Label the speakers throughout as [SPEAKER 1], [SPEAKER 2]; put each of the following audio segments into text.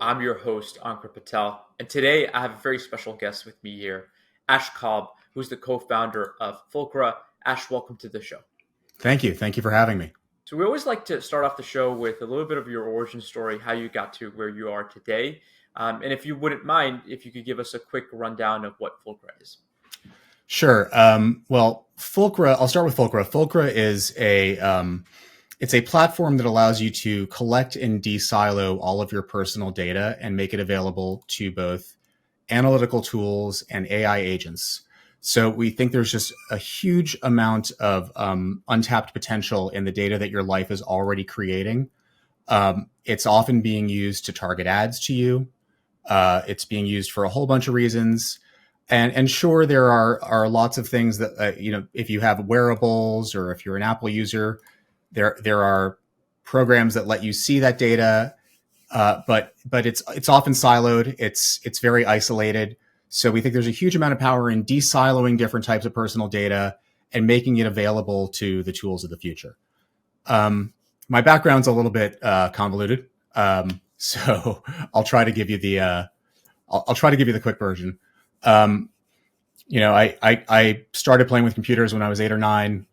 [SPEAKER 1] I'm your host, Ankar Patel, and today I have a very special guest with me here, Ash Kalb, who's the co-founder of Fulcra. Ash, welcome to the show.
[SPEAKER 2] Thank you. Thank you for having me.
[SPEAKER 1] So we always like to start off the show with a little bit of your origin story, how you got to where you are today. And if you wouldn't mind, if you could give us a quick rundown of what Fulcra is.
[SPEAKER 2] Sure. Well, Fulcra, I'll start with Fulcra. Fulcra is it's a platform that allows you to collect and de-silo all of your personal data and make it available to both analytical tools and AI agents. So we think there's just a huge amount of untapped potential in the data that your life is already creating. It's often being used to target ads to you. It's being used for a whole bunch of reasons. And sure, there are lots of things that, if you have wearables or if you're an Apple user, there are programs that let you see that data. But it's often siloed. It's very isolated. So we think there's a huge amount of power in de-siloing different types of personal data and making it available to the tools of the future. My background's a little bit convoluted, so I'll try to give you the quick version. I started playing with computers when I was 8 or 9,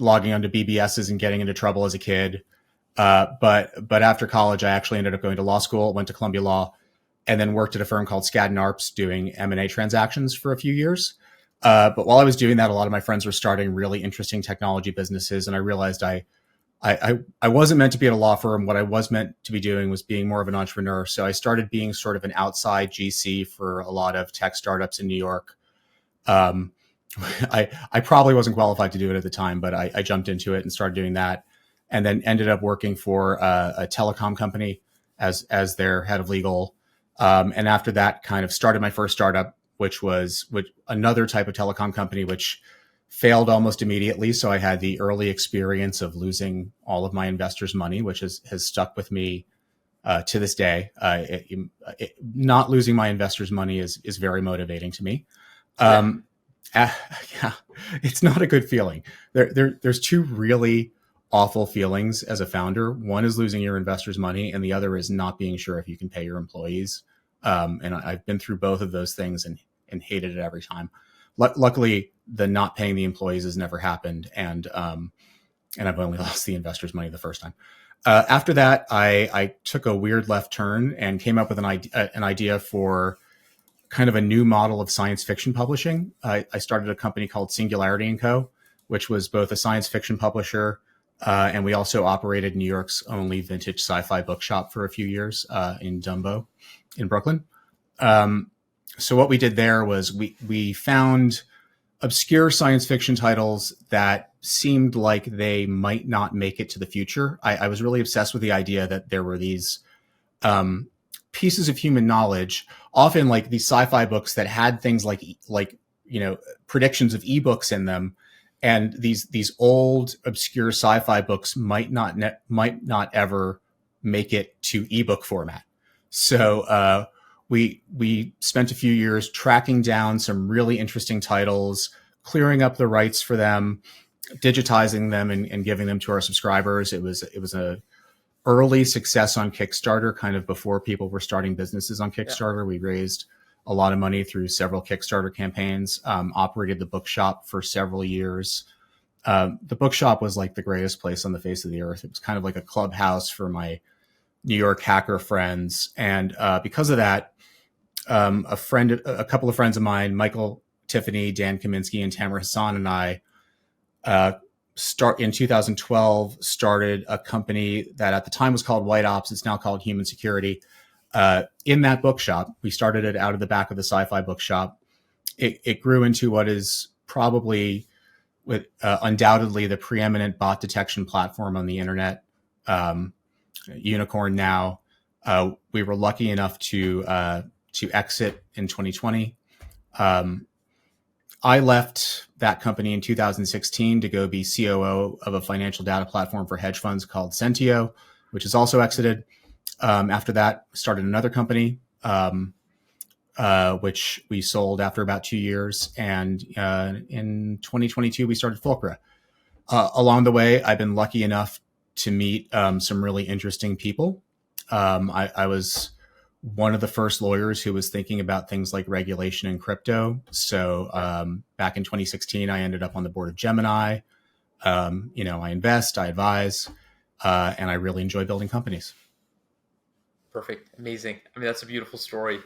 [SPEAKER 2] logging onto BBSs and getting into trouble as a kid. But after college, I actually ended up going to law school, went to Columbia Law, and then worked at a firm called Skadden Arps doing M&A transactions for a few years. But while I was doing that, a lot of my friends were starting really interesting technology businesses, and I realized I wasn't meant to be at a law firm. What I was meant to be doing was being more of an entrepreneur. So I started being sort of an outside GC for a lot of tech startups in New York. I probably wasn't qualified to do it at the time, but I jumped into it and started doing that, and then ended up working for a telecom company as their head of legal. And after that, kind of started my first startup, which was another type of telecom company, which failed almost immediately. So I had the early experience of losing all of my investors' money, which has stuck with me to this day. Not losing my investors' money is very motivating to me. Yeah, it's not a good feeling. There's two really awful feelings as a founder. One is losing your investors' money, and the other is not being sure if you can pay your employees. And I've been through both of those things and hated it every time. Luckily, the not paying the employees has never happened, and I've only lost the investors' money the first time. After that, I took a weird left turn and came up with an idea for kind of a new model of science fiction publishing. I started a company called Singularity & Co., which was both a science fiction publisher, and we also operated New York's only vintage sci-fi bookshop for a few years in Dumbo in Brooklyn. So what we did there was we found obscure science fiction titles that seemed like they might not make it to the future. I was really obsessed with the idea that there were these pieces of human knowledge, often like these sci-fi books that had things like predictions of ebooks in them. And these old obscure sci-fi books might not ever make it to ebook format. So we spent a few years tracking down some really interesting titles, clearing up the rights for them, digitizing them, and giving them to our subscribers. It was a early success on Kickstarter, kind of before people were starting businesses on Kickstarter. Yeah. We raised a lot of money through several Kickstarter campaigns, operated the bookshop for several years. The bookshop was like the greatest place on the face of the earth. It was kind of like a clubhouse for my New York hacker friends. And because of that, a couple of friends of mine, Michael Tiffany, Dan Kaminsky, and Tamara Hassan, and I in 2012 started a company that at the time was called White Ops. It's now called Human Security. In that bookshop, we started it out of the back of the sci-fi bookshop. It grew into what is probably undoubtedly the preeminent bot detection platform on the internet. Unicorn now. We were lucky enough to exit in 2020. I left that company in 2016 to go be COO of a financial data platform for hedge funds called Sentio, which is also exited. After that, started another company, which we sold after about 2 years. And in 2022, we started Fulcra. Along the way, I've been lucky enough to meet some really interesting people. I was one of the first lawyers who was thinking about things like regulation in crypto. So back in 2016, I ended up on the board of Gemini. I invest, I advise, and I really enjoy building companies.
[SPEAKER 1] Perfect. Amazing. I mean, that's a beautiful story.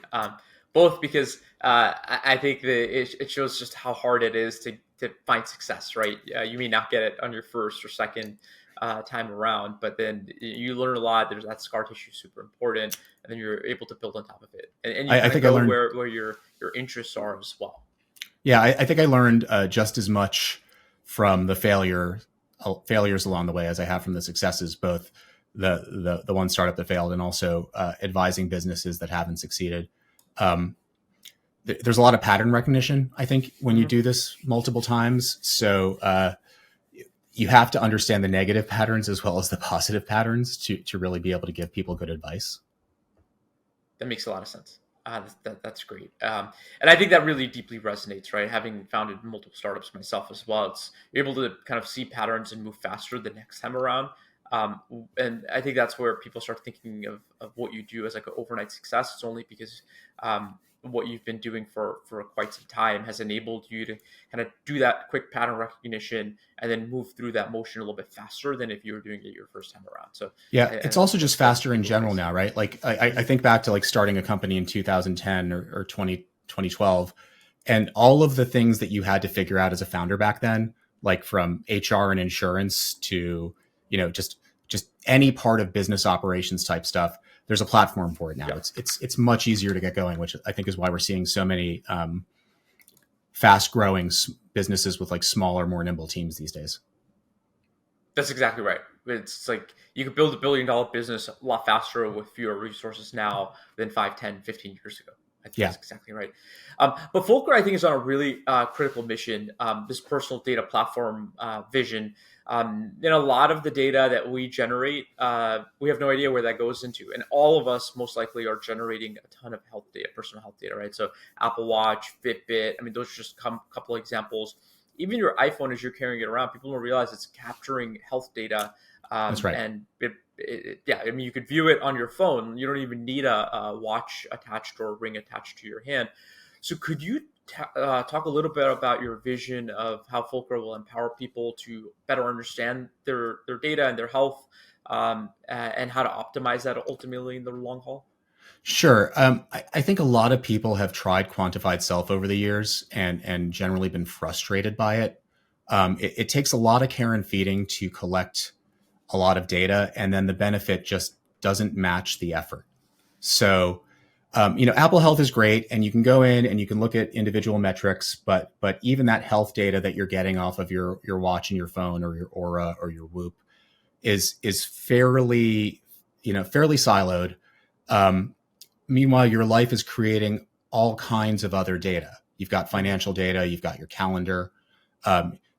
[SPEAKER 1] Both because I think that it shows just how hard it is to find success, right? You may not get it on your first or second time around, but then you learn a lot. There's that scar tissue super important, and then you're able to build on top of it. And you
[SPEAKER 2] I
[SPEAKER 1] kind of
[SPEAKER 2] think I
[SPEAKER 1] go
[SPEAKER 2] learned.
[SPEAKER 1] where your interests are as well.
[SPEAKER 2] Yeah, I think I learned just as much from the failures along the way as I have from the successes, both the one startup that failed and also advising businesses that haven't succeeded. Um, there's a lot of pattern recognition, I think, when you do this multiple times. So you have to understand the negative patterns as well as the positive patterns to really be able to give people good advice.
[SPEAKER 1] That makes a lot of sense. That's great. And I think that really deeply resonates, right? Having founded multiple startups myself as well, it's you're able to kind of see patterns and move faster the next time around. And I think that's where people start thinking of what you do as like an overnight success. It's only because what you've been doing for quite some time has enabled you to kind of do that quick pattern recognition and then move through that motion a little bit faster than if you were doing it your first time around. So
[SPEAKER 2] Yeah,
[SPEAKER 1] I
[SPEAKER 2] it's also just faster in
[SPEAKER 1] really
[SPEAKER 2] general
[SPEAKER 1] nice.
[SPEAKER 2] now, right? Like I think back to like starting a company in 2010 or 2012, and all of the things that you had to figure out as a founder back then, like from HR and insurance to, just any part of business operations type stuff. There's a platform for it now.
[SPEAKER 1] Yeah.
[SPEAKER 2] It's much easier to get going, which I think is why we're seeing so many fast growing businesses with like smaller, more nimble teams these days.
[SPEAKER 1] That's exactly right. It's like you could build $1 billion business a lot faster with fewer resources now than 5, 10, 15 years ago. I think
[SPEAKER 2] Yeah.
[SPEAKER 1] that's exactly right. But Fulcra, I think, is on a really critical mission, this personal data platform vision. A lot of the data that we generate, we have no idea where that goes into. And all of us most likely are generating a ton of health data, personal health data, right? So Apple Watch, Fitbit, I mean, those are just a couple of examples. Even your iPhone, as you're carrying it around, people don't realize it's capturing health data.
[SPEAKER 2] That's right.
[SPEAKER 1] And yeah, I mean, you could view it on your phone. You don't even need a watch attached or a ring attached to your hand. So could you talk a little bit about your vision of how Fulcra will empower people to better understand their data and their health, and how to optimize that ultimately in the long haul?
[SPEAKER 2] Sure. I think a lot of people have tried quantified self over the years and generally been frustrated by it. It takes a lot of care and feeding to collect a lot of data, and then the benefit just doesn't match the effort. So, Apple Health is great, and you can go in and you can look at individual metrics, but even that health data that you're getting off of your watch and your phone or your Aura or your Whoop is fairly siloed. Meanwhile, your life is creating all kinds of other data. You've got financial data, you've got your calendar.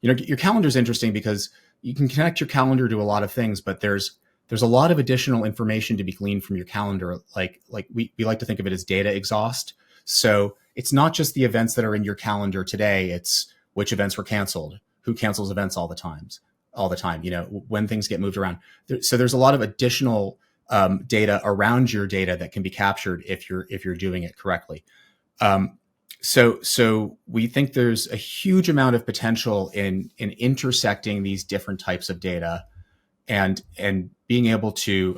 [SPEAKER 2] Your calendar is interesting because you can connect your calendar to a lot of things, but there's a lot of additional information to be gleaned from your calendar. Like we like to think of it as data exhaust. So it's not just the events that are in your calendar today. It's which events were canceled, who cancels events all the time, when things get moved around. So there's a lot of additional data around your data that can be captured if you're doing it correctly. So we think there's a huge amount of potential in intersecting these different types of data and being able to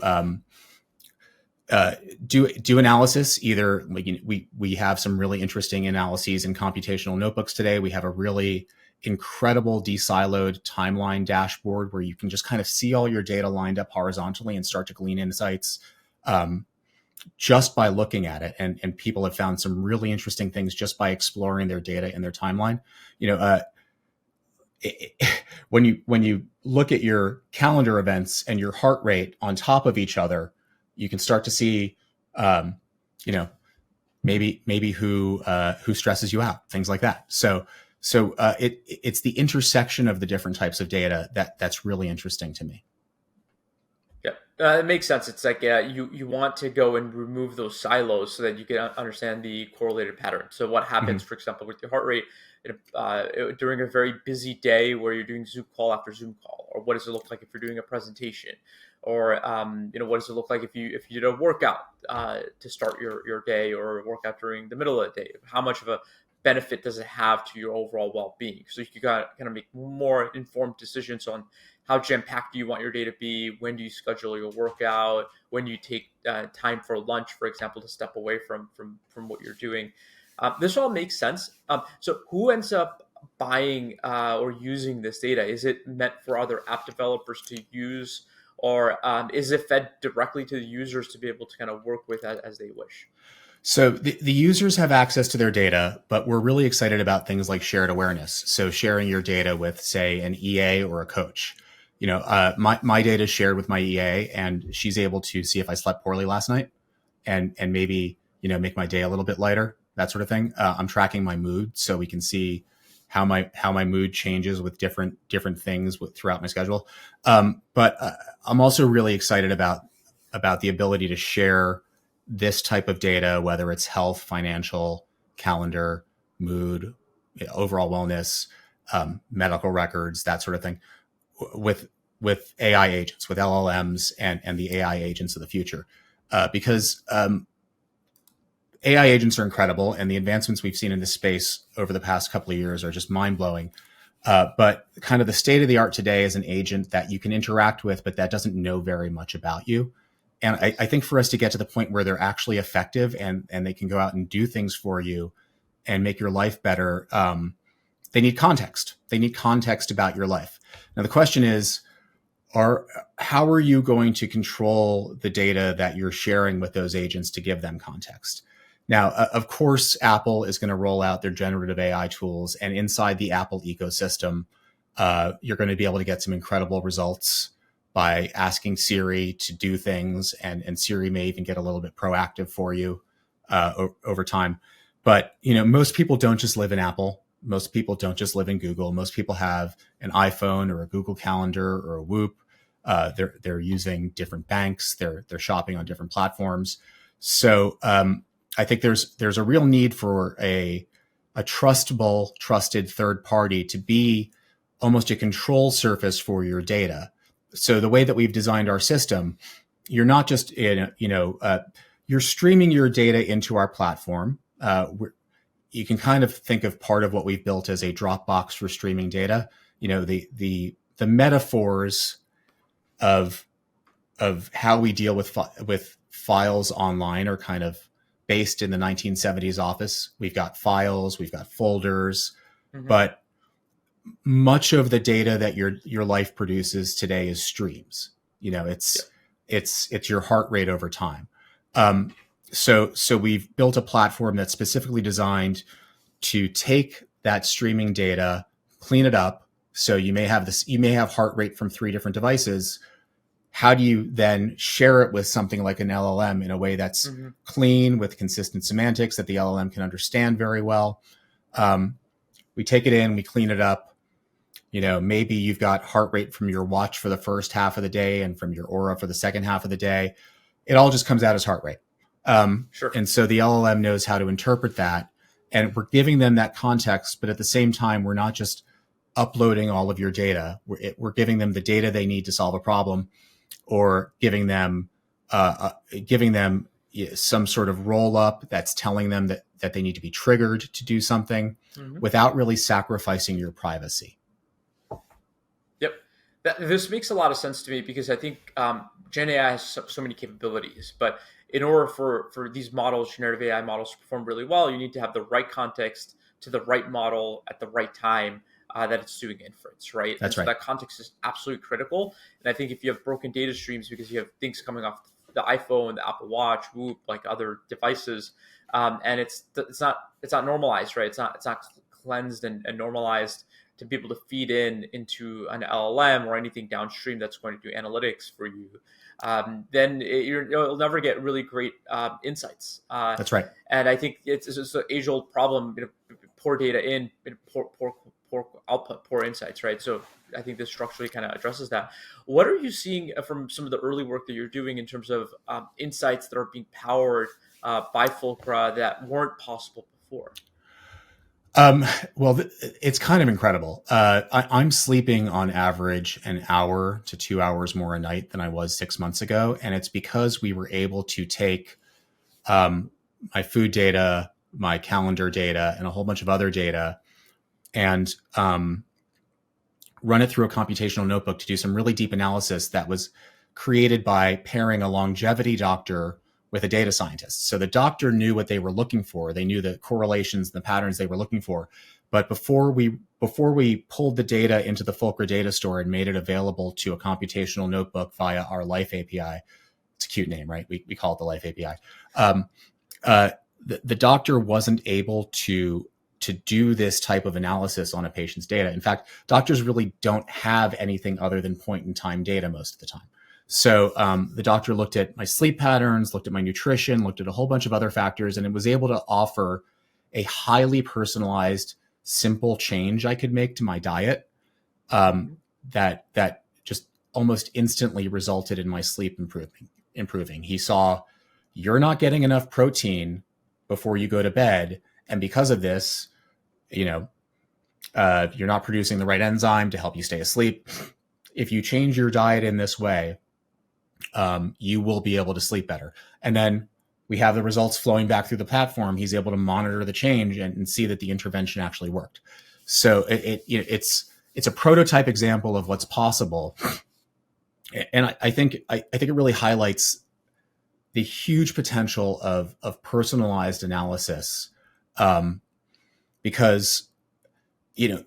[SPEAKER 2] do analysis. Either we have some really interesting analyses in computational notebooks today. We have a really incredible desiloed timeline dashboard where you can just kind of see all your data lined up horizontally and start to glean insights just by looking at it. And people have found some really interesting things just by exploring their data and their timeline. When you look at your calendar events and your heart rate on top of each other, you can start to see, maybe who stresses you out, things like that. So it's the intersection of the different types of data that's really interesting to me.
[SPEAKER 1] Yeah, It makes sense. It's like you want to go and remove those silos so that you can understand the correlated pattern. So what happens,
[SPEAKER 2] Mhm.
[SPEAKER 1] for example, with your heart rate during a very busy day where you're doing Zoom call after Zoom call, or what does it look like if you're doing a presentation, or what does it look like if you did a workout to start your day, or a workout during the middle of the day? How much of a benefit does it have to your overall well-being? So you can kind of make more informed decisions on how jam-packed do you want your day to be, when do you schedule your workout, when do you take time for lunch, for example, to step away from what you're doing. This all makes sense. So who ends up buying or using this data? Is it meant for other app developers to use, or is it fed directly to the users to be able to kind of work with as they wish?
[SPEAKER 2] So the users have access to their data, but we're really excited about things like shared awareness. So sharing your data with, say, an EA or a coach. My data is shared with my EA, and she's able to see if I slept poorly last night, and maybe make my day a little bit lighter, that sort of thing. I'm tracking my mood, so we can see how my mood changes with different things throughout my schedule. But I'm also really excited about the ability to share this type of data, whether it's health, financial, calendar, mood, overall wellness, medical records, that sort of thing, with AI agents, with LLMs, and the AI agents of the future, because AI agents are incredible, and the advancements we've seen in this space over the past couple of years are just mind blowing. But kind of the state of the art today is an agent that you can interact with, but that doesn't know very much about you. And I think for us to get to the point where they're actually effective, and they can go out and do things for you and make your life better, they need context. They need context about your life. Now, the question is, how are you going to control the data that you're sharing with those agents to give them context? Now, of course, Apple is going to roll out their generative AI tools, and inside the Apple ecosystem, you're going to be able to get some incredible results by asking Siri to do things, and Siri may even get a little bit proactive for you over time. But most people don't just live in Apple. Most people don't just live in Google. Most people have an iPhone or a Google Calendar or a Whoop. They're using different banks. They're shopping on different platforms. So I think there's a real need for a trusted third party to be almost a control surface for your data. So the way that we've designed our system, you're not just you're streaming your data into our platform. You can kind of think of part of what we've built as a Dropbox for streaming data. The metaphors of how we deal with files online are kind of based in the 1970s office. We've got files, we've got folders,
[SPEAKER 1] Mm-hmm.
[SPEAKER 2] but much of the data that your life produces today is streams.
[SPEAKER 1] Yeah.
[SPEAKER 2] It's your heart rate over time. So we've built a platform that's specifically designed to take that streaming data, clean it up. So you may have heart rate from 3 different devices. How do you then share it with something like an LLM in a way that's
[SPEAKER 1] Mm-hmm.
[SPEAKER 2] clean, with consistent semantics that the LLM can understand very well? We take it in, we clean it up. Maybe you've got heart rate from your watch for the first half of the day and from your Aura for the second half of the day. It all just comes out as heart rate.
[SPEAKER 1] Sure.
[SPEAKER 2] And so the LLM knows how to interpret that. And we're giving them that context, but at the same time, we're not just uploading all of your data. We're giving them the data they need to solve a problem, or giving them some sort of roll up that's telling them that they need to be triggered to do something,
[SPEAKER 1] Mm-hmm.
[SPEAKER 2] without really sacrificing your privacy.
[SPEAKER 1] Yep. This makes a lot of sense to me, because I think Gen AI has so many capabilities, but in order for these models, generative AI models, to perform really well, you need to have the right context to the right model at the right time that it's doing inference, right? And
[SPEAKER 2] That's
[SPEAKER 1] so
[SPEAKER 2] right.
[SPEAKER 1] that context is absolutely critical. And I think if you have broken data streams because you have things coming off the iPhone, the Apple Watch, Whoop, like other devices, and it's not normalized, right? It's not cleansed and normalized to be able to feed into an LLM or anything downstream that's going to do analytics for you, then you'll never get really great insights.
[SPEAKER 2] That's right.
[SPEAKER 1] And I think it's an age-old problem. Poor data in, poor output, poor insights, right? So I think this structurally kind of addresses that. What are you seeing from some of the early work that you're doing in terms of insights that are being powered by Fulcra that weren't possible before?
[SPEAKER 2] Um, well, it's kind of incredible. I'm sleeping on average an hour to 2 hours more a night than I was 6 months ago. And it's because we were able to take um, my food data, my calendar data, and a whole bunch of other data and run it through a computational notebook to do some really deep analysis that was created by pairing a longevity doctor with a data scientist. So the doctor knew what they were looking for. They knew the correlations and the patterns they were looking for. But before we pulled the data into the Fulcra data store and made it available to a computational notebook via our Life API, it's a cute name, right? We call it the Life API. The doctor wasn't able to do this type of analysis on a patient's data. In fact, doctors really don't have anything other than point in time data most of the time. So the doctor looked at my sleep patterns, looked at my nutrition, looked at a whole bunch of other factors, and it was able to offer a highly personalized, simple change I could make to my diet that just almost instantly resulted in my sleep improving. He saw, you're not getting enough protein before you go to bed, and because of this, you're not producing the right enzyme to help you stay asleep. If you change your diet in this way, you will be able to sleep better. And then we have the results flowing back through the platform. He's able to monitor the change and see that the intervention actually worked. So it's a prototype example of what's possible. And I think it really highlights the huge potential of personalized analysis, because the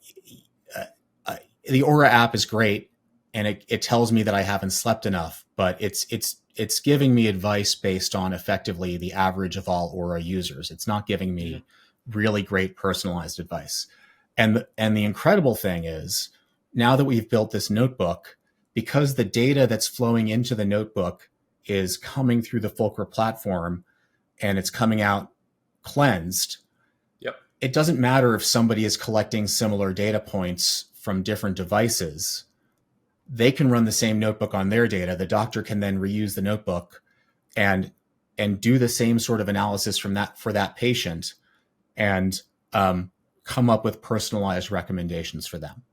[SPEAKER 2] Aura app is great, and it tells me that I haven't slept enough, but it's giving me advice based on effectively the average of all Aura users. It's not giving me really great personalized advice. And the incredible thing is, now that we've built this notebook, because the data that's flowing into the notebook is coming through the Fulcra platform and it's coming out cleansed, it doesn't matter if somebody is collecting similar data points from different devices. They can run the same notebook on their data. The doctor can then reuse the notebook and do the same sort of analysis for that patient and come up with personalized recommendations for them.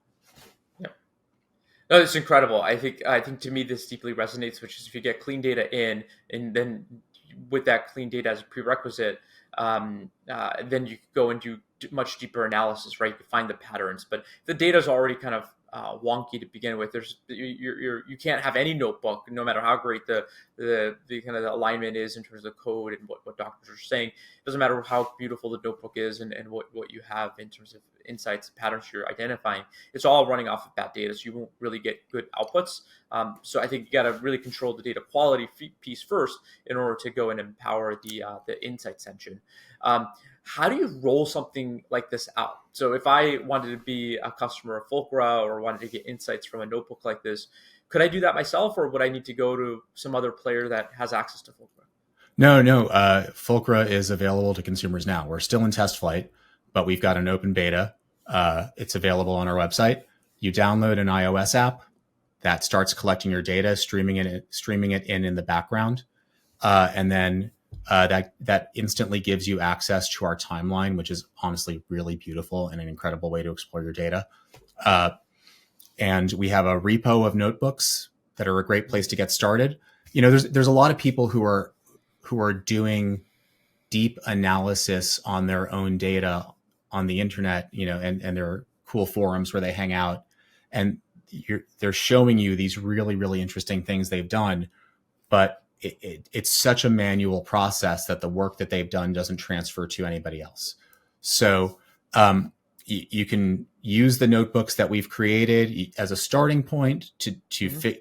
[SPEAKER 1] No, it's incredible. I think to me this deeply resonates, which is if you get clean data in, and then with that clean data as a prerequisite, then you go and do much deeper analysis, right? You find the patterns, but the data is already kind of wonky to begin with. You can't have any notebook, no matter how great the kind of the alignment is in terms of code and what doctors are saying. It doesn't matter how beautiful the notebook is and what you have in terms of insights and patterns you're identifying. It's all running off of bad data, so you won't really get good outputs. So I think you got to really control the data quality piece first in order to go and empower the insights engine. How do you roll something like this out? So if I wanted to be a customer of Fulcra or wanted to get insights from a notebook like this, could I do that myself, or would I need to go to some other player that has access to Fulcra?
[SPEAKER 2] No. Fulcra is available to consumers now. We're still in test flight, but we've got an open beta. It's available on our website. You download an iOS app that starts collecting your data, streaming it in the background, and then that instantly gives you access to our timeline, which is honestly really beautiful and an incredible way to explore your data. And we have a repo of notebooks that are a great place to get started. There's a lot of people who are doing deep analysis on their own data on the internet, and there are cool forums where they hang out, and they're showing you these really, really interesting things they've done, but it's such a manual process that the work that they've done doesn't transfer to anybody else. So you can use the notebooks that we've created as a starting point to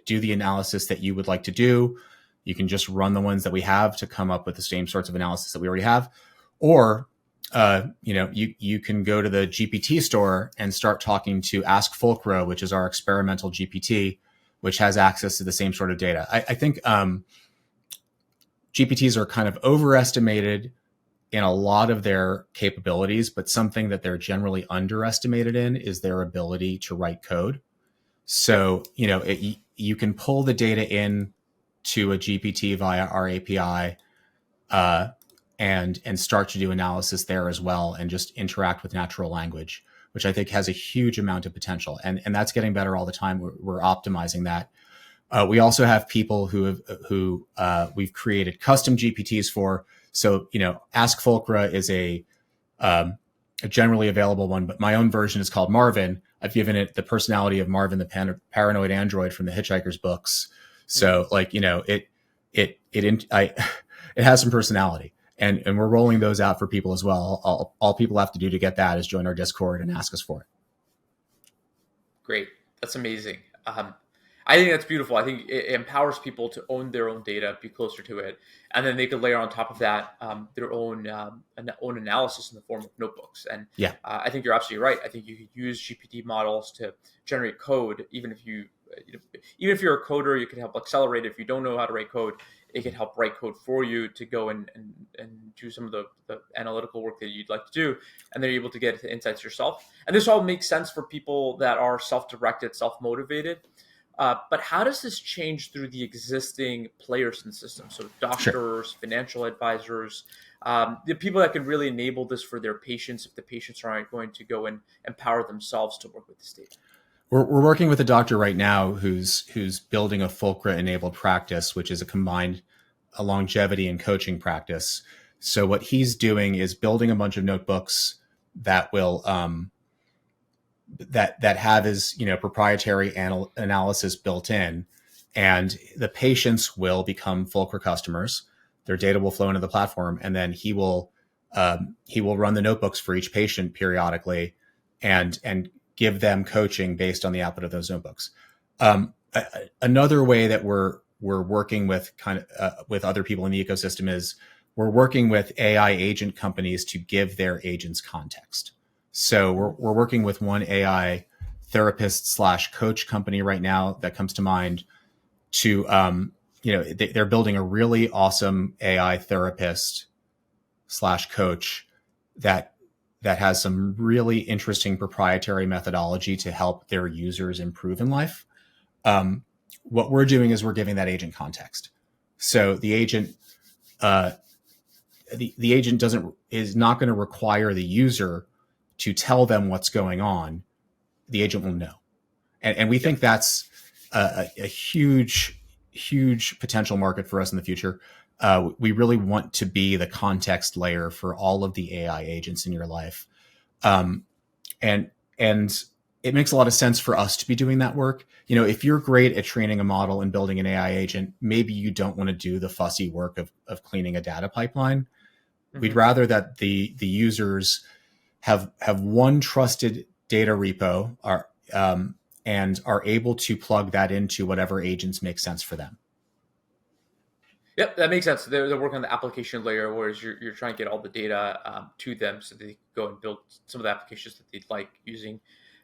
[SPEAKER 2] do the analysis that you would like to do. You can just run the ones that we have to come up with the same sorts of analysis that we already have. Or, you can go to the GPT store and start talking to Ask Fulcra, which is our experimental GPT, which has access to the same sort of data. I think GPTs are kind of overestimated in a lot of their capabilities, but something that they're generally underestimated in is their ability to write code. So, you can pull the data in to a GPT via our API, and start to do analysis there as well, and just interact with natural language, which I think has a huge amount of potential. And that's getting better all the time. We're optimizing that. We also have people who we've created custom GPTs for. So, Ask Fulcra is a generally available one, but my own version is called Marvin. I've given it the personality of Marvin, the paranoid android from the Hitchhiker's books. So, it has some personality, and we're rolling those out for people as well. All people have to do to get that is join our Discord and ask us for it.
[SPEAKER 1] Great. That's amazing. I think that's beautiful. I think it empowers people to own their own data, be closer to it, and then they could layer on top of that their own analysis in the form of notebooks. And
[SPEAKER 2] yeah,
[SPEAKER 1] I think you're absolutely right. I think you could use GPT models to generate code, even if you're a coder, you can help accelerate it. If you don't know how to write code, it can help write code for you to go and do some of the analytical work that you'd like to do, and then you're able to get the insights yourself. And this all makes sense for people that are self-directed, self-motivated. But how does this change through the existing players in the system? So doctors,
[SPEAKER 2] sure.
[SPEAKER 1] financial advisors, the people that can really enable this for their patients if the patients aren't going to go and empower themselves to work with this data.
[SPEAKER 2] We're working with a doctor right now who's building a Fulcra-enabled practice, which is a longevity and coaching practice. So what he's doing is building a bunch of notebooks that will that have his proprietary analysis built in, and the patients will become Fulcra customers. Their data will flow into the platform, and then he will run the notebooks for each patient periodically, and give them coaching based on the output of those notebooks. Another way that we're working with with other people in the ecosystem is we're working with AI agent companies to give their agents context. So we're working with one AI therapist / coach company right now that comes to mind to, they're building a really awesome AI therapist / coach that has some really interesting proprietary methodology to help their users improve in life. What we're doing is we're giving that agent context. So the agent, the agent is not going to require the user to tell them what's going on. The agent will know. And we think that's a huge potential market for us in the future. We really want to be the context layer for all of the AI agents in your life. And it makes a lot of sense for us to be doing that work. If you're great at training a model and building an AI agent, maybe you don't want to do the fussy work of cleaning a data pipeline. Mm-hmm. We'd rather that the users have one trusted data repo and are able to plug that into whatever agents make sense for them.
[SPEAKER 1] Yep, that makes sense. They're working on the application layer, whereas you're trying to get all the data to them so they can go and build some of the applications that they'd like using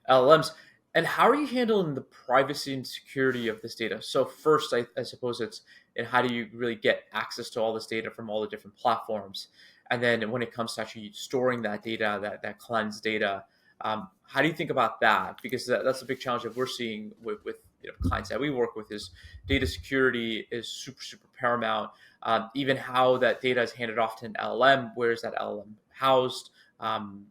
[SPEAKER 1] LLMs. And how are you handling the privacy and security of this data? So first, I suppose it's, and how do you really get access to all this data from all the different platforms? And then when it comes to actually storing that data, that cleansed data, how do you think about that? Because that's a big challenge that we're seeing with clients that we work with is data security is super paramount. Even how that data is handed off to an LLM, where is that LLM housed?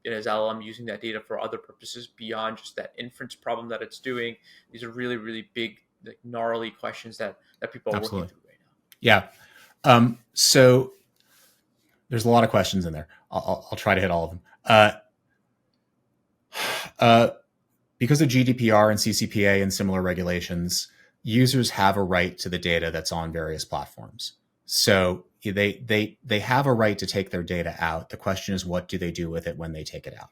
[SPEAKER 1] Is LLM using that data for other purposes beyond just that inference problem that it's doing? These are really big, gnarly questions that people are
[SPEAKER 2] Absolutely.
[SPEAKER 1] working through right
[SPEAKER 2] Yeah.
[SPEAKER 1] now.
[SPEAKER 2] So there's a lot of questions in there. I'll try to hit all of them. Because of GDPR and CCPA and similar regulations, users have a right to the data that's on various platforms. So they have a right to take their data out. The question is, what do they do with it when they take it out?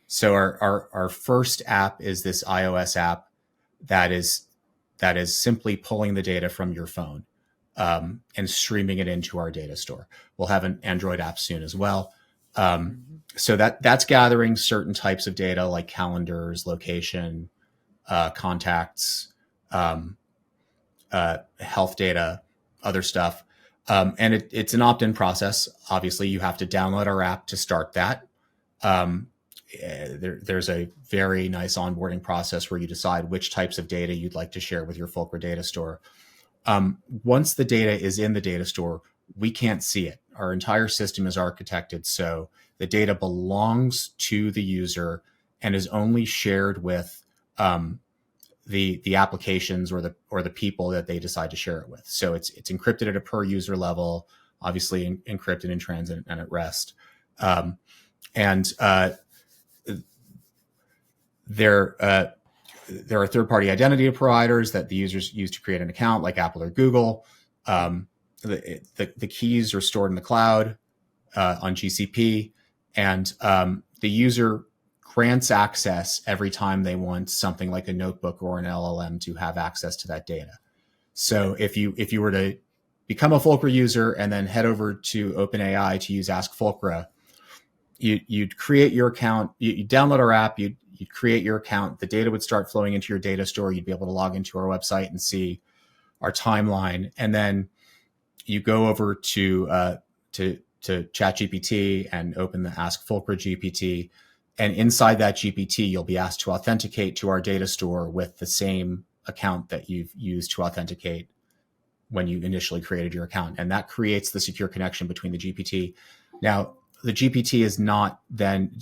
[SPEAKER 2] So our first app is this iOS app that is simply pulling the data from your phone and streaming it into our data store. We'll have an Android app soon as well. So that's gathering certain types of data like calendars, location, contacts, health data, other stuff. And it's an opt-in process. Obviously, you have to download our app to start that. there's a very nice onboarding process where you decide which types of data you'd like to share with your Fulcra data store. Once the data is in the data store, we can't see it. Our entire system is architected so the data belongs to the user and is only shared with the applications or the people that they decide to share it with. So it's encrypted at a per user level, obviously encrypted in transit and at rest. And there are third-party identity providers that the users use to create an account, like Apple or Google. The keys are stored in the cloud on GCP, and the user grants access every time they want something like a notebook or an LLM to have access to that data. So if you were to become a Fulcra user and then head over to OpenAI to use Ask Fulcra, you'd create your account, you download our app, you'd create your account, the data would start flowing into your data store, you'd be able to log into our website and see our timeline, and then you go over to ChatGPT and open the Ask Fulcra GPT, and inside that GPT, you'll be asked to authenticate to our data store with the same account that you've used to authenticate when you initially created your account. And that creates the secure connection between the GPT. Now, the GPT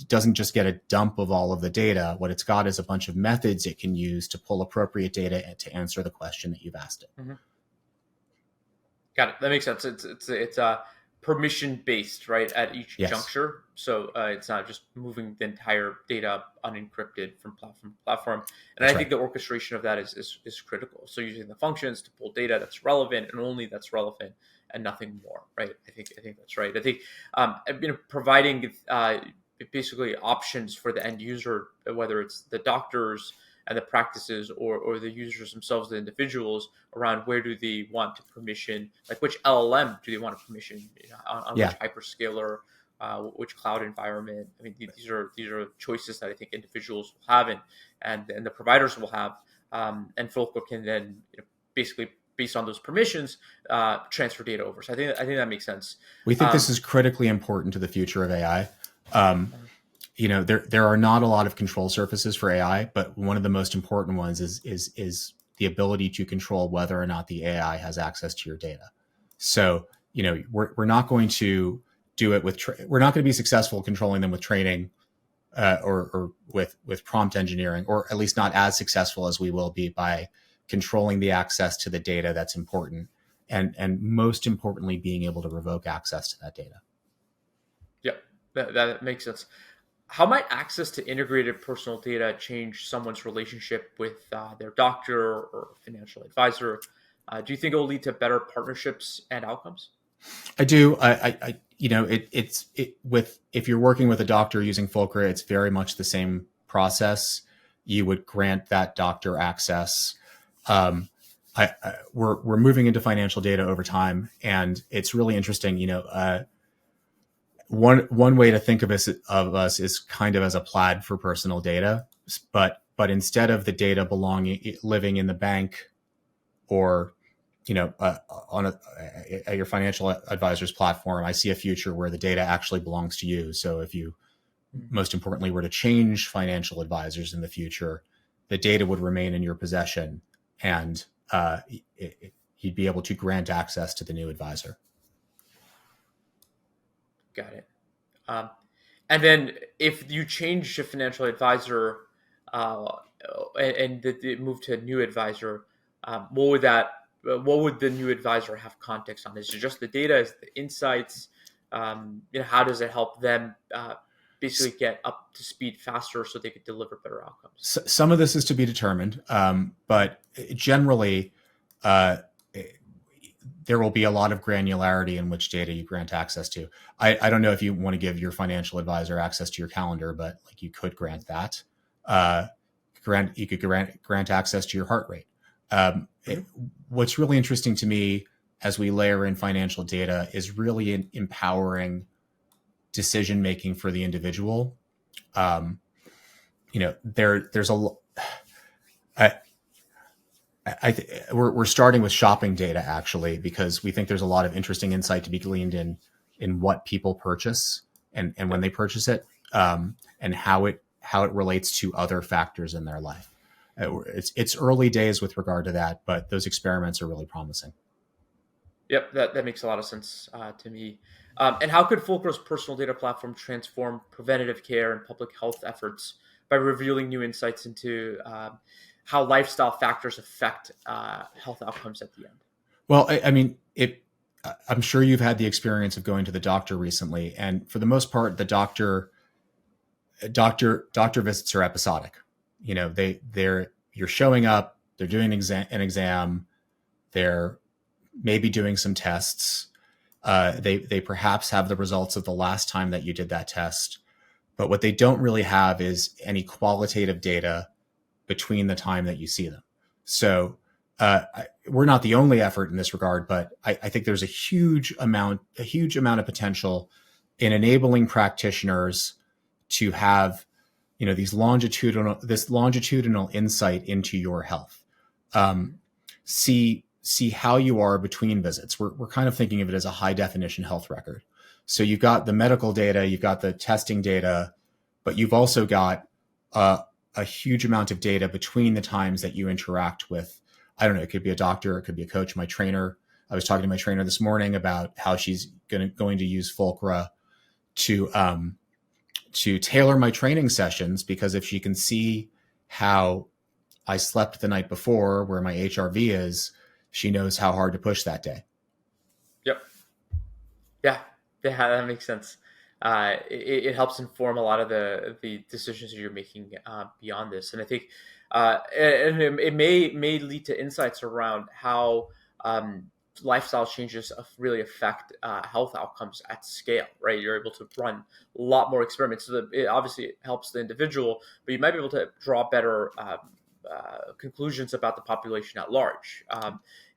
[SPEAKER 2] doesn't just get a dump of all of the data. What it's got is a bunch of methods it can use to pull appropriate data to answer the question that you've asked it.
[SPEAKER 1] Mm-hmm. Got it. That makes sense. It's permission based, right, at each juncture. So it's not just moving the entire data unencrypted from platform to platform. And I think the orchestration of that is critical. So using the functions to pull data that's relevant and only that's relevant and nothing more, right? I think that's right. I think providing basically options for the end user, whether it's the doctors and the practices or the users themselves, the individuals, around where do they want to permission, like which LLM do they want to permission on which hyperscaler, which cloud environment. I mean, these are choices that I think individuals will have and the providers will have, and Fulcra can then basically, based on those permissions, transfer data over. So I think that makes sense.
[SPEAKER 2] We think this is critically important to the future of AI. There are not a lot of control surfaces for AI, but one of the most important ones is the ability to control whether or not the AI has access to your data. So, we're not going to do it we're not going to be successful controlling them with training or with prompt engineering, or at least not as successful as we will be by controlling the access to the data that's important, and most importantly, being able to revoke access to that data.
[SPEAKER 1] Yeah, that makes sense. How might access to integrated personal data change someone's relationship with their doctor or financial advisor? Do you think it will lead to better partnerships and outcomes?
[SPEAKER 2] I do. If you're working with a doctor using Fulcra, it's very much the same process. You would grant that doctor access. We're moving into financial data over time, and it's really interesting. One way to think of us is kind of as a plaid for personal data, but instead of the data living in the bank or at your financial advisor's platform, I see a future where the data actually belongs to you. So if you, most importantly, were to change financial advisors in the future, the data would remain in your possession, and you'd be able to grant access to the new advisor.
[SPEAKER 1] Got it. And then if you change a financial advisor and move to a new advisor, what would the new advisor have context on? Is it just the data? Is it the insights? How does it help them basically get up to speed faster so they could deliver better outcomes?
[SPEAKER 2] Some of this is to be determined, but generally, there will be a lot of granularity in which data you grant access to. I don't know if you want to give your financial advisor access to your calendar, but you could grant that. You could grant access to your heart rate. What's really interesting to me as we layer in financial data is really empowering decision making for the individual. There's we're starting with shopping data, actually, because we think there's a lot of interesting insight to be gleaned in what people purchase and when they purchase it. and how it relates to other factors in their life. It's early days with regard to that, but those experiments are really promising.
[SPEAKER 1] Yep, that makes a lot of sense to me. And how could Fulcra's personal data platform transform preventative care and public health efforts by revealing new insights into how lifestyle factors affect health outcomes at the end?
[SPEAKER 2] Well, I mean, I'm sure you've had the experience of going to the doctor recently, and for the most part, the doctor visits are episodic. You know, you're showing up, they're doing an exam, they're maybe doing some tests. They perhaps have the results of the last time that you did that test, but what they don't really have is any qualitative data between the time that you see them. So we're not the only effort in this regard, but I think there's a huge amount of potential in enabling practitioners to have, this longitudinal insight into your health. See how you are between visits. We're kind of thinking of it as a high definition health record. So you've got the medical data, you've got the testing data, but you've also got a huge amount of data between the times that you interact with, I don't know, it could be a doctor, it could be a coach, my trainer. I was talking to my trainer this morning about how she's going to use Fulcra to tailor my training sessions, because if she can see how I slept the night before, where my HRV is, she knows how hard to push that day.
[SPEAKER 1] Yep. Yeah, that makes sense. It helps inform a lot of the decisions that you're making beyond this, and I think and it may lead to insights around how lifestyle changes really affect health outcomes at scale. Right, you're able to run a lot more experiments, so that it obviously helps the individual, but you might be able to draw better conclusions about the population at large,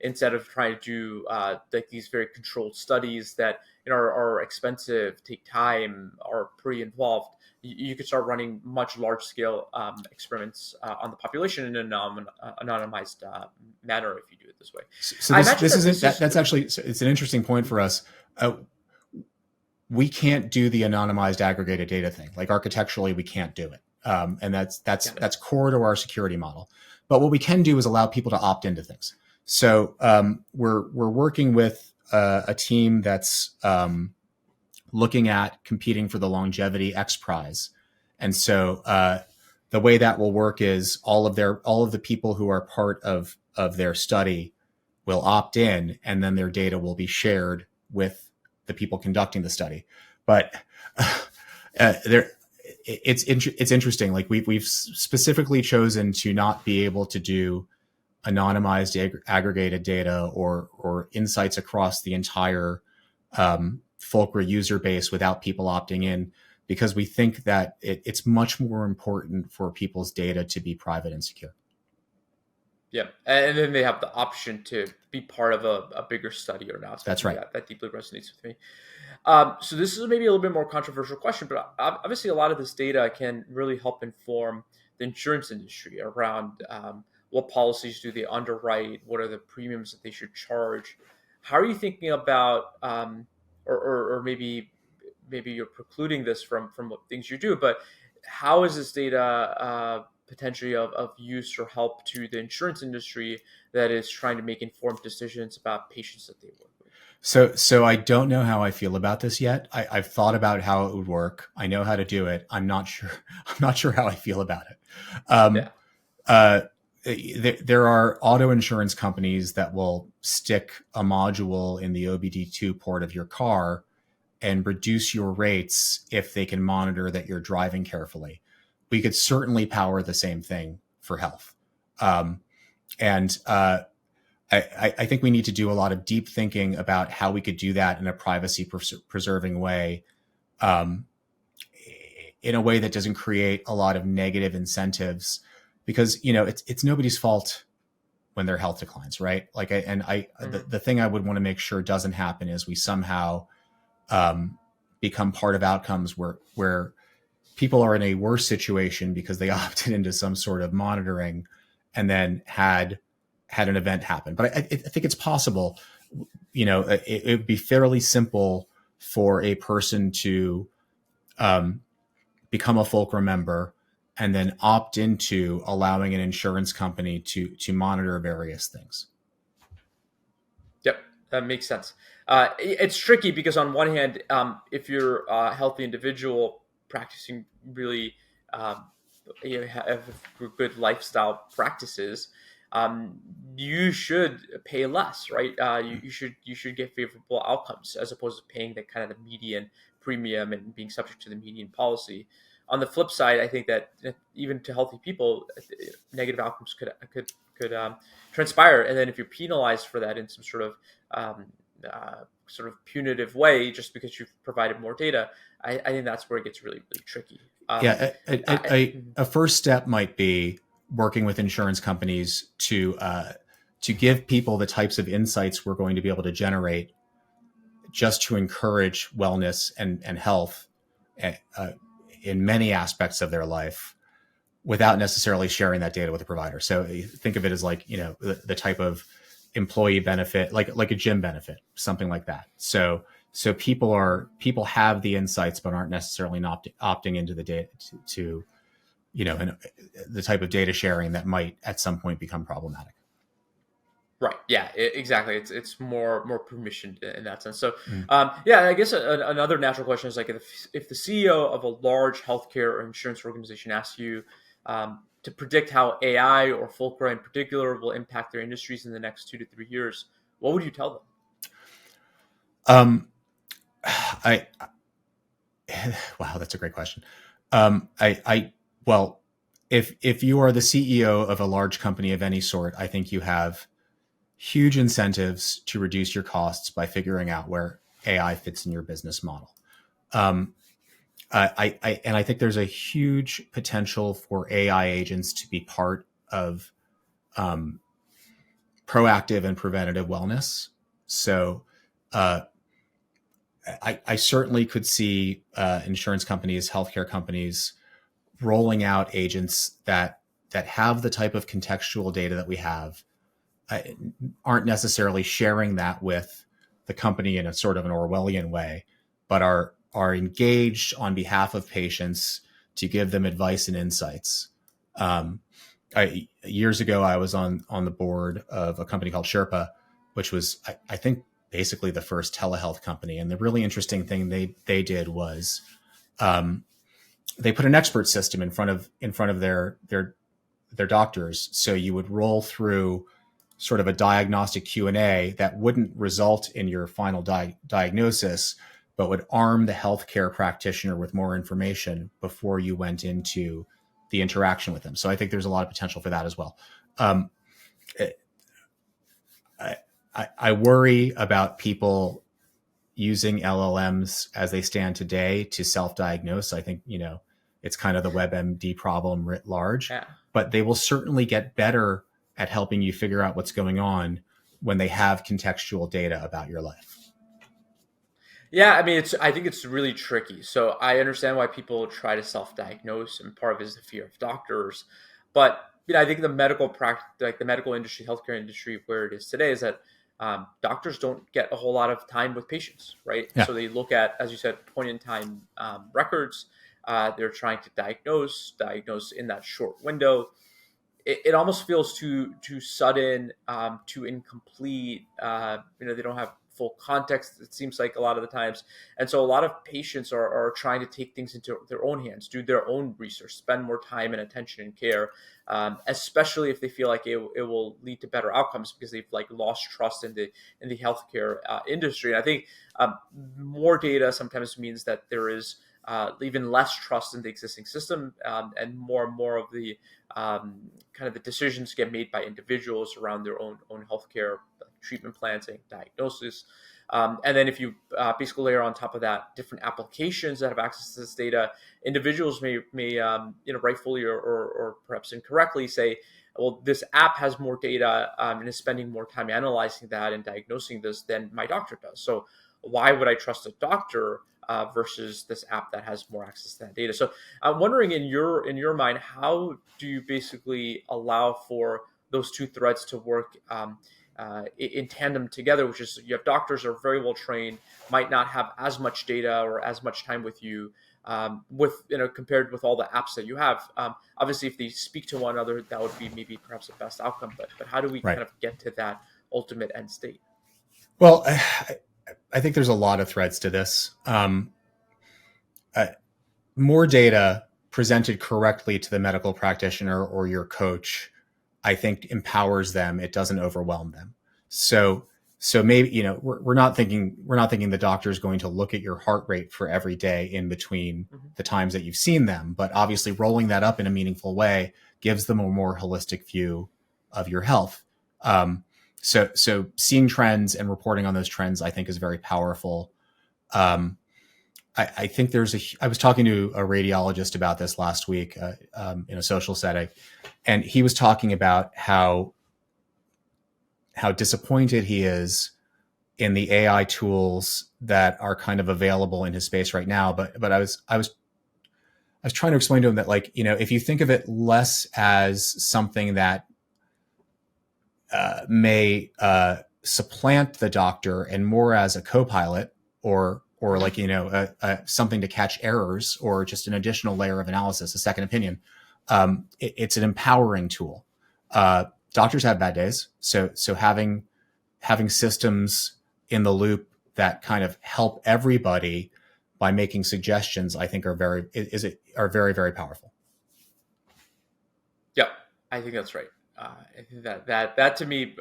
[SPEAKER 1] instead of trying to do like these very controlled studies that are expensive, take time, are pretty involved. You could start running much large scale experiments on the population in an anonymized manner if you do it this way.
[SPEAKER 2] So that's actually, it's an interesting point for us. We can't do the anonymized aggregated data thing. Like architecturally, we can't do it. And that's core to our security model. But what we can do is allow people to opt into things. So we're working with a team that's looking at competing for the Longevity X Prize, and so the way that will work is all of the people who are part of their study will opt in, and then their data will be shared with the people conducting the study. But it's interesting. Like we've specifically chosen to not be able to do anonymized aggregated data or insights across the entire Fulcra user base without people opting in, because we think that it's much more important for people's data to be private and secure.
[SPEAKER 1] Yeah, and then they have the option to be part of a bigger study or not. So
[SPEAKER 2] that's right.
[SPEAKER 1] That deeply resonates with me. So this is maybe a little bit more controversial question, but obviously a lot of this data can really help inform the insurance industry around what policies do they underwrite, what are the premiums that they should charge. How are you thinking about, or maybe you're precluding this from what things you do, but how is this data potentially of use or help to the insurance industry that is trying to make informed decisions about patients that they work with?
[SPEAKER 2] So I don't know how I feel about this yet. I've thought about how it would work. I know how to do it. I'm not sure how I feel about it. There are auto insurance companies that will stick a module in the OBD2 port of your car and reduce your rates if they can monitor that you're driving carefully. We could certainly power the same thing for health. I think we need to do a lot of deep thinking about how we could do that in a privacy preserving way, in a way that doesn't create a lot of negative incentives, because it's nobody's fault when their health declines, right? Like, the thing I would want to make sure doesn't happen is we somehow become part of outcomes where people are in a worse situation because they opted into some sort of monitoring and then had an event happen. But I think it's possible. It would be fairly simple for a person to become a Fulcra member, and then opt into allowing an insurance company to monitor various things.
[SPEAKER 1] Yep, that makes sense. It's tricky because on one hand, if you're a healthy individual practicing really, um, have good lifestyle practices, um, you should pay less, right? You should get favorable outcomes as opposed to paying the kind of the median premium and being subject to the median policy. On the flip side, I think that even to healthy people, negative outcomes could transpire, and then if you're penalized for that in some um, sort of punitive way, just because you've provided more data, I think that's where it gets really, really tricky.
[SPEAKER 2] Yeah,
[SPEAKER 1] I,
[SPEAKER 2] a first step might be working with insurance companies to give people the types of insights we're going to be able to generate just to encourage wellness and health uh, in many aspects of their life without necessarily sharing that data with the provider. So think of it as like, the type of employee benefit, like a gym benefit, something like that. So people have the insights, but aren't necessarily opting into the data to and the type of data sharing that might at some point become problematic.
[SPEAKER 1] Right. Yeah. Exactly. It's more permissioned in that sense. So,
[SPEAKER 2] Mm.
[SPEAKER 1] yeah. I guess another natural question is like if the CEO of a large healthcare or insurance organization asks you to predict how AI or Fulcra in particular will impact their industries in the next 2 to 3 years, what would you tell them?
[SPEAKER 2] Um, I wow, that's a great question. Well, if you are the CEO of a large company of any sort, I think you have huge incentives to reduce your costs by figuring out where AI fits in your business model. Um, and I think there's a huge potential for AI agents to be part of um, proactive and preventative wellness. So, uh, I certainly could see insurance companies, healthcare companies rolling out agents that have the type of contextual data that we have, uh, aren't necessarily sharing that with the company in a sort of an Orwellian way, but are engaged on behalf of patients to give them advice and insights. Years ago, I was on the board of a company called Sherpa, which was I think basically the first telehealth company. And the really interesting thing they did was um, they put an expert system in front of their doctors. So you would roll through sort of a diagnostic Q&A that wouldn't result in your final diagnosis, but would arm the healthcare practitioner with more information before you went into the interaction with them. So I think there's a lot of potential for that as well. Um, I worry about people using LLMs as they stand today to self-diagnose. I think, it's kind of the WebMD problem writ large,
[SPEAKER 1] Yeah.
[SPEAKER 2] but they will certainly get better at helping you figure out what's going on when they have contextual data about your life.
[SPEAKER 1] Yeah, I mean, I think it's really tricky. So I understand why people try to self-diagnose, and part of it is the fear of doctors. But I think the medical practice, like the medical industry, healthcare industry, where it is today, is that doctors don't get a whole lot of time with patients, right?
[SPEAKER 2] Yeah.
[SPEAKER 1] So they look at, as you said, point in time records. They're trying to diagnose in that short window. It almost feels too sudden, too incomplete. They don't have full context, it seems like a lot of the times. And so a lot of patients are trying to take things into their own hands, do their own research, spend more time and attention and care, especially if they feel like it will lead to better outcomes because they've like lost trust in the healthcare industry. And I think more data sometimes means that there is even less trust in the existing system, and more of the kind of the decisions get made by individuals around their own healthcare treatment plans and diagnosis. And then if you basically layer on top of that different applications that have access to this data, individuals may rightfully or perhaps incorrectly say, well, this app has more data and is spending more time analyzing that and diagnosing this than my doctor does. So why would I trust a doctor versus this app that has more access to that data? So I'm wondering, in your mind, how do you basically allow for those two threads to work in tandem together? Which is, you have doctors that are very well trained, might not have as much data or as much time with you, with compared with all the apps that you have. Obviously, if they speak to one another, that would be maybe perhaps the best outcome. But how do we
[SPEAKER 2] Right.
[SPEAKER 1] kind of get to that ultimate end state?
[SPEAKER 2] Well, I think there's a lot of threads to this. Uh, More data presented correctly to the medical practitioner or your coach, I think empowers them. It doesn't overwhelm them. So, so maybe, we're not thinking the doctor is going to look at your heart rate for every day in between
[SPEAKER 1] Mm-hmm.
[SPEAKER 2] the times that you've seen them, but obviously rolling that up in a meaningful way gives them a more holistic view of your health. So seeing trends and reporting on those trends, I think, is very powerful. Um, I think I was talking to a radiologist about this last week in a social setting, and he was talking about how disappointed he is in the AI tools that are kind of available in his space right now. But I was trying to explain to him that, like, if you think of it less as something that may supplant the doctor and more as a co-pilot, or like, something to catch errors, or just an additional layer of analysis, a second opinion. It's an empowering tool. Doctors have bad days, so having systems in the loop that kind of help everybody by making suggestions, I think, are very, very powerful.
[SPEAKER 1] Yep, I think that's right. I think that to me,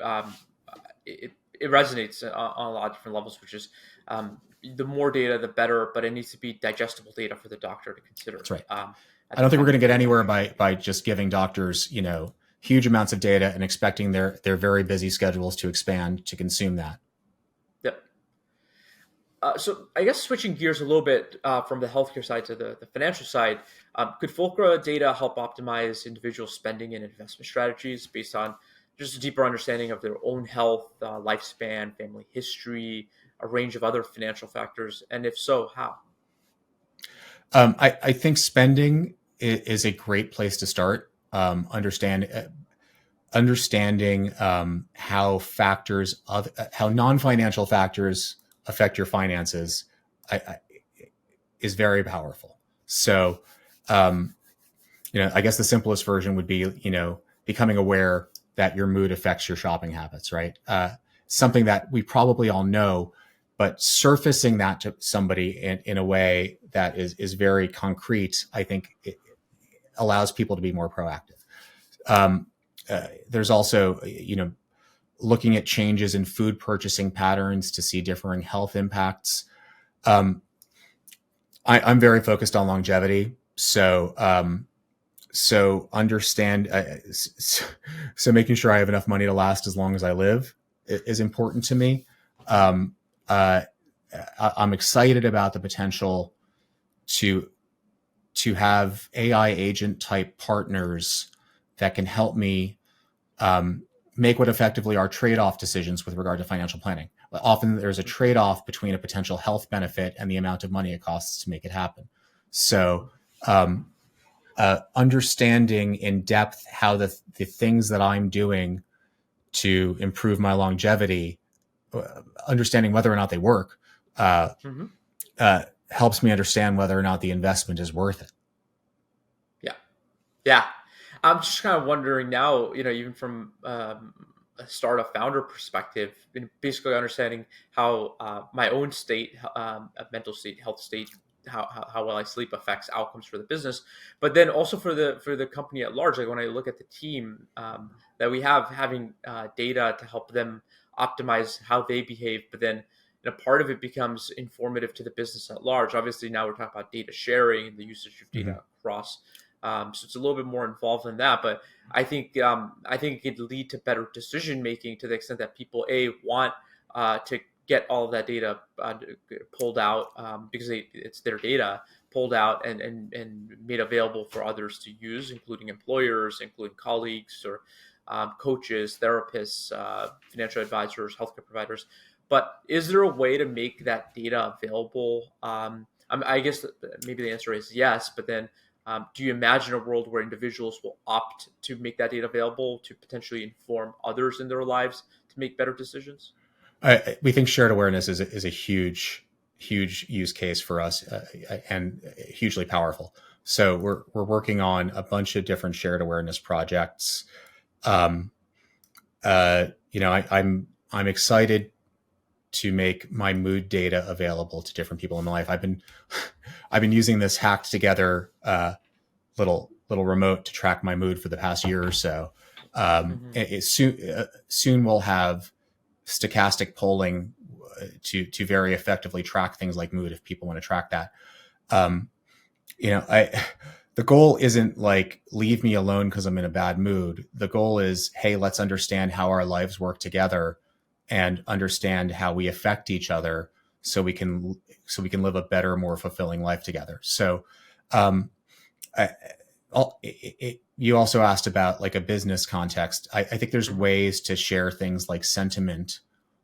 [SPEAKER 1] it resonates on a lot of different levels, which is the more data, the better, but it needs to be digestible data for the doctor to consider.
[SPEAKER 2] That's right.
[SPEAKER 1] At
[SPEAKER 2] I
[SPEAKER 1] the
[SPEAKER 2] don't think we're
[SPEAKER 1] time
[SPEAKER 2] going
[SPEAKER 1] of
[SPEAKER 2] to get
[SPEAKER 1] making
[SPEAKER 2] anywhere
[SPEAKER 1] that decision.
[SPEAKER 2] by just giving doctors, huge amounts of data and expecting their very busy schedules to expand to consume that.
[SPEAKER 1] Yep. So I guess switching gears a little bit from the healthcare side to the financial side, could Fulcra data help optimize individual spending and investment strategies based on just a deeper understanding of their own health, lifespan, family history, a range of other financial factors? And if so, how?
[SPEAKER 2] I think spending is a great place to start. Understanding how non-financial factors affect your finances, I, is very powerful. So, um, I guess the simplest version would be, becoming aware that your mood affects your shopping habits, right? Something that we probably all know, but surfacing that to somebody in a way that is very concrete, I think it allows people to be more proactive. There's also, looking at changes in food purchasing patterns to see differing health impacts. Um, I'm very focused on longevity, so understand, so making sure I have enough money to last as long as I live is important to me. Um, uh, I'm excited about the potential to have AI agent type partners that can help me make what effectively are trade-off decisions with regard to financial planning. Often there's a trade-off between a potential health benefit and the amount of money it costs to make it happen. So, understanding in depth how the things that I'm doing to improve my longevity, understanding whether or not they work,
[SPEAKER 1] Hmm.
[SPEAKER 2] helps me understand whether or not the investment is worth it.
[SPEAKER 1] Yeah. Yeah. I'm just kind of wondering now, even from a startup founder perspective, basically understanding how my own state, mental state, health state, how well I sleep affects outcomes for the business, but then also for the company at large. Like when I look at the team that we have, having data to help them optimize how they behave, but then part of it becomes informative to the business at large. Obviously, now we're talking about data sharing and the usage of
[SPEAKER 2] Mm-hmm.
[SPEAKER 1] data across. So it's a little bit more involved than that, but I think it could lead to better decision making to the extent that people want to get all of that data pulled out because it's their data pulled out and made available for others to use, including employers, including colleagues or coaches, therapists, financial advisors, healthcare providers. But is there a way to make that data available? I guess maybe the answer is yes, but then do you imagine a world where individuals will opt to make that data available to potentially inform others in their lives to make better decisions?
[SPEAKER 2] We think shared awareness is a huge, huge use case for us and hugely powerful. So we're working on a bunch of different shared awareness projects. Um, I'm excited to make my mood data available to different people in my life. I've been using this hacked together little remote to track my mood for the past year or so.
[SPEAKER 1] Hmm.
[SPEAKER 2] Soon we'll have stochastic polling to very effectively track things like mood if people want to track that. Um, I the goal isn't like leave me alone because I'm in a bad mood. The goal is, hey, let's understand how our lives work together and understand how we affect each other so we can live a better, more fulfilling life together. So um, I, you also asked about like a business context. I think there's
[SPEAKER 1] Hmm.
[SPEAKER 2] ways to share things like sentiment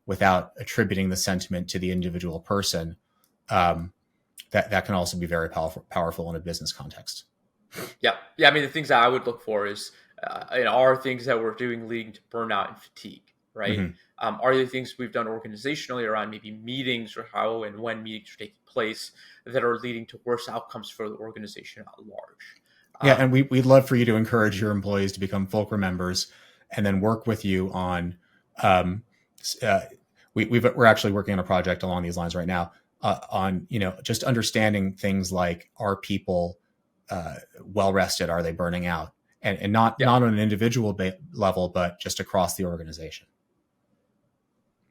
[SPEAKER 2] without attributing the sentiment to the individual person. Um, that can also be very powerful in a business context.
[SPEAKER 1] Yeah, yeah. I mean, the things that I would look for is, are things that we're doing leading to burnout and fatigue, right?
[SPEAKER 2] Mm-hmm.
[SPEAKER 1] Are there things we've done organizationally around maybe meetings or how and when meetings are taking place that are leading to worse outcomes for the organization at large?
[SPEAKER 2] Yeah,
[SPEAKER 1] Um,
[SPEAKER 2] and we'd love for you to encourage your employees to become Fulcra members, and then work with you on. Um, uh, we're actually working on a project along these lines right now on just understanding things like, are people well rested, are they burning out, and not
[SPEAKER 1] yeah,
[SPEAKER 2] not on an individual level, but just across the organization.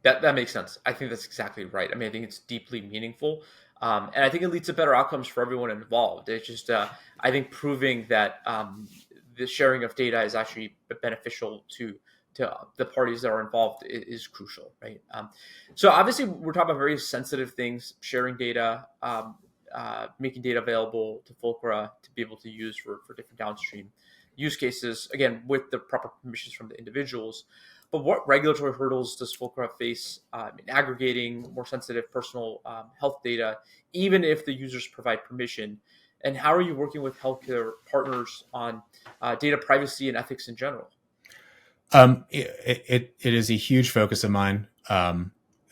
[SPEAKER 1] that makes sense. I think that's exactly right. I mean, I think it's deeply meaningful, and I think it leads to better outcomes for everyone involved. It's just, I think, proving that the sharing of data is actually beneficial to the parties that are involved is crucial, right? So obviously, we're talking about very sensitive things: sharing data, making data available to Fulcra to be able to use for different downstream use cases. Again, with the proper permissions from the individuals. But what regulatory hurdles does Fulcra face in aggregating more sensitive personal health data, even if the users provide permission? And how are you working with healthcare partners on data privacy and ethics in general?
[SPEAKER 2] It is a huge focus of mine,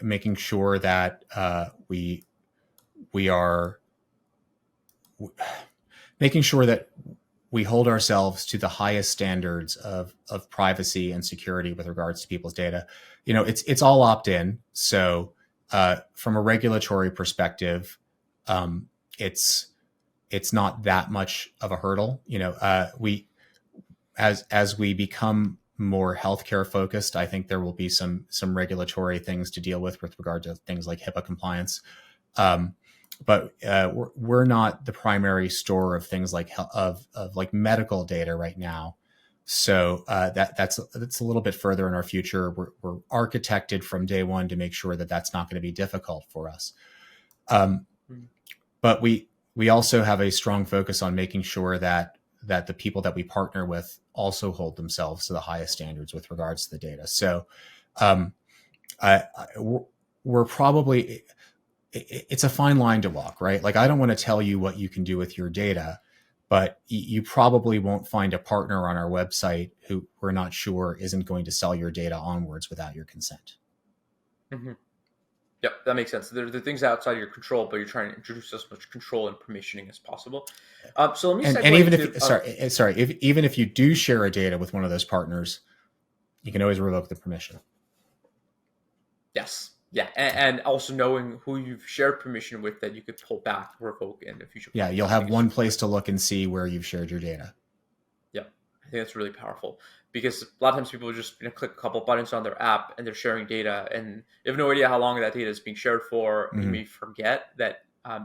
[SPEAKER 2] making sure that we are making sure that we hold ourselves to the highest standards of privacy and security with regards to people's data. It's all opt in. So from a regulatory perspective, um, it's it's not that much of a hurdle. We as we become more healthcare focused, I think there will be some regulatory things to deal with regard to things like HIPAA compliance. Um, but we're not the primary store of things like of like medical data right now. So that's a little bit further in our future. We're architected from day one to make sure that that's not going to be difficult for us. Um,
[SPEAKER 1] Mm-hmm.
[SPEAKER 2] but we also have a strong focus on making sure that the people that we partner with also hold themselves to the highest standards with regards to the data. So um, we're probably it's a fine line to walk, right? Like, I don't want to tell you what you can do with your data, but you probably won't find a partner on our website who we're not sure isn't going to sell your data onwards without your consent.
[SPEAKER 1] Mm-hmm. Yep, that makes sense. There are things outside of your control, but you're trying to introduce as much control and permissioning as possible. So let me
[SPEAKER 2] And
[SPEAKER 1] segue
[SPEAKER 2] even
[SPEAKER 1] into
[SPEAKER 2] if sorry, if even if you do share a data with one of those partners, you can always revoke the permission.
[SPEAKER 1] yes, yeah, and also knowing who you've shared permission with that you could pull back, revoke in the future
[SPEAKER 2] Yeah, you'll
[SPEAKER 1] permissions. I
[SPEAKER 2] have
[SPEAKER 1] think it's
[SPEAKER 2] one
[SPEAKER 1] super.
[SPEAKER 2] place to look and see where you've shared your data.
[SPEAKER 1] Yeah, I think that's really powerful because a lot of times people just click a couple buttons on their app and they're sharing data, and you have no idea how long that data is being shared for, and you
[SPEAKER 2] Mm-hmm.
[SPEAKER 1] may forget that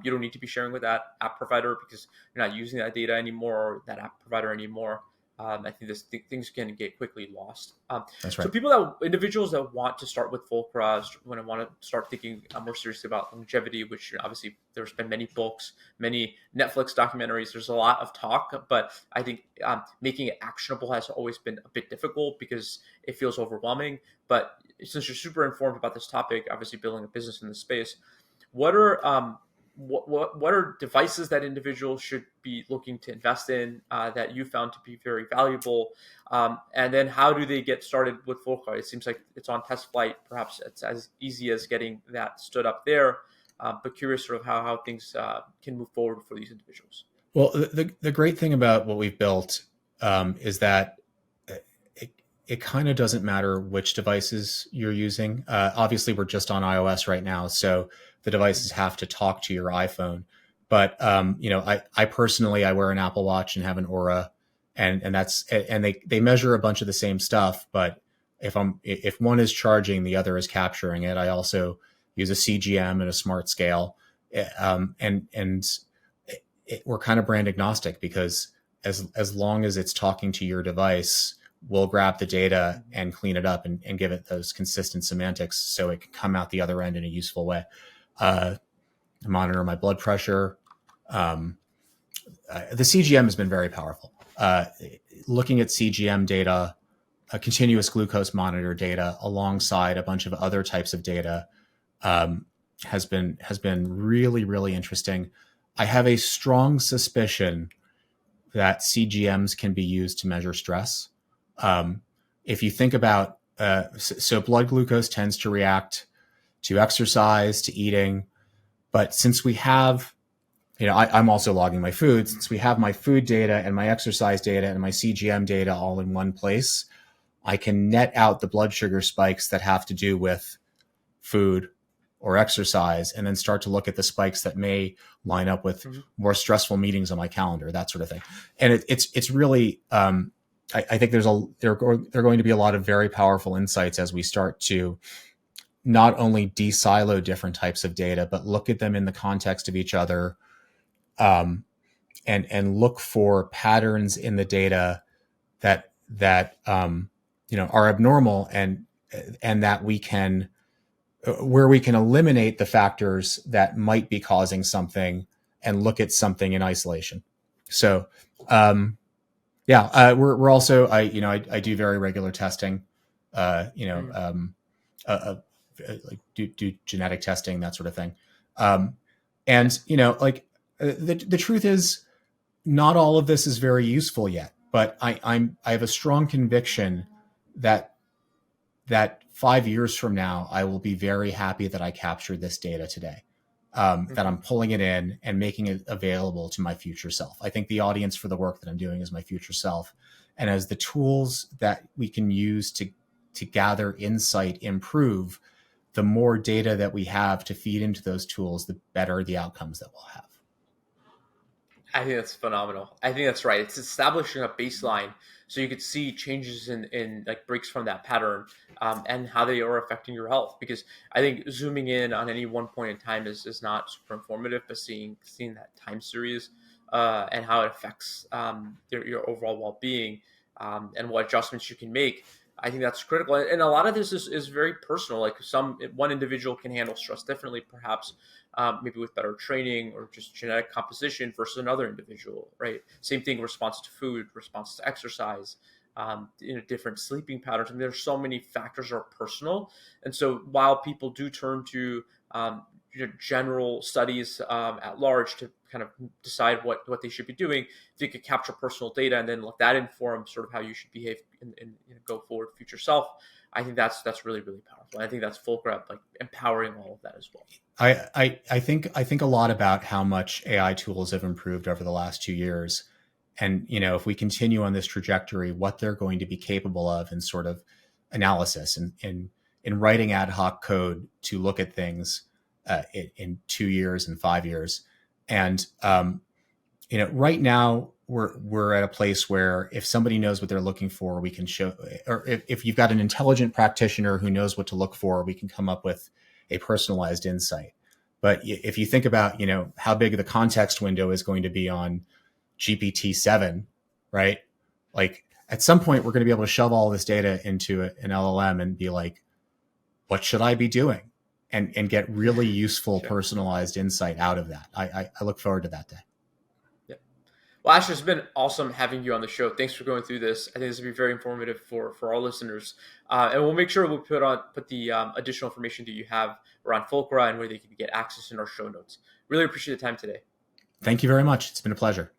[SPEAKER 1] you don't need to be sharing with that app provider because you're not using that data anymore or that app provider anymore. I think things can get quickly lost.
[SPEAKER 2] That's
[SPEAKER 1] So
[SPEAKER 2] right.
[SPEAKER 1] individuals that want to start with Fulcra, when I want to start thinking more seriously about longevity, which obviously there's been many books, many Netflix documentaries. There's a lot of talk, but I think making it actionable has always been a bit difficult because it feels overwhelming. But since you're super informed about this topic, obviously building a business in this space, what are what are devices that individuals should be looking to invest in that you found to be very valuable? And then how do they get started with Fulcra? It seems like it's on test flight. Perhaps it's as easy as getting that stood up there. but curious sort of how things can move forward for these individuals.
[SPEAKER 2] Well, the great thing about what we've built is that it kind of doesn't matter which devices you're using. Obviously, we're just on iOS right now, so the devices have to talk to your iPhone. But I personally I wear an Apple Watch and have an Aura, and they measure a bunch of the same stuff. But if one is charging, the other is capturing it. I also use a CGM and a smart scale, we're kind of brand agnostic because as long as it's talking to your device, we'll grab the data and clean it up and give it those consistent semantics so it can come out the other end in a useful way. I monitor my blood pressure. The CGM has been very powerful. Looking at CGM data, continuous glucose monitor data, alongside a bunch of other types of data, has been really, really interesting. I have a strong suspicion that CGMs can be used to measure stress. If you think about, so blood glucose tends to react to exercise, to eating, but since we have, I'm also logging my food, since we have my food data and my exercise data and my CGM data all in one place, I can net out the blood sugar spikes that have to do with food or exercise, and then start to look at the spikes that may line up with more stressful meetings on my calendar, that sort of thing. And it's really, I think there are going to be a lot of very powerful insights as we start to not only de-silo different types of data, but look at them in the context of each other, and look for patterns in the data that are abnormal, and that where we can eliminate the factors that might be causing something and look at something in isolation. So, we're also, I do very regular testing, do genetic testing, that sort of thing. The truth is, not all of this is very useful yet, but I have a strong conviction that 5 years from now, I will be very happy that I captured this data today, that I'm pulling it in and making it available to my future self. I think the audience for the work that I'm doing is my future self. And as the tools that we can use to gather insight improve, the more data that we have to feed into those tools, the better the outcomes that we'll have.
[SPEAKER 1] I think that's phenomenal. I think that's right. It's establishing a baseline so you could see changes in like breaks from that pattern, and how they are affecting your health. Because I think zooming in on any one point in time is not super informative, but seeing that time series, and how it affects your overall well-being, and what adjustments you can make. I think that's critical. And a lot of this is very personal. Like one individual can handle stress differently, perhaps, maybe with better training or just genetic composition versus another individual, right? Same thing, response to food, response to exercise, different sleeping patterns. I mean, there's so many factors that are personal. And so while people do turn to general studies at large to kind of decide what they should be doing, if you could capture personal data and then let that inform sort of how you should behave in go forward future self, I think that's really, really powerful. And I think that's Fulcra like empowering all of that as well.
[SPEAKER 2] I think a lot about how much AI tools have improved over the last 2 years. And, if we continue on this trajectory, what they're going to be capable of in sort of analysis and in writing ad hoc code to look at things in 2 years and 5 years. And, right now we're at a place where if somebody knows what they're looking for, we can show, or if you've got an intelligent practitioner who knows what to look for, we can come up with a personalized insight. But if you think about, how big the context window is going to be on GPT-7, right? Like at some point we're going to be able to shove all this data into an LLM and be like, what should I be doing? And get really useful, personalized insight out of that. I look forward to that day.
[SPEAKER 1] Yeah. Well, Ash, it's been awesome having you on the show. Thanks for going through this. I think this will be very informative for our listeners. And we'll make sure we'll put the additional information that you have around Fulcra and where they can get access in our show notes. Really appreciate the time today.
[SPEAKER 2] Thank you very much. It's been a pleasure.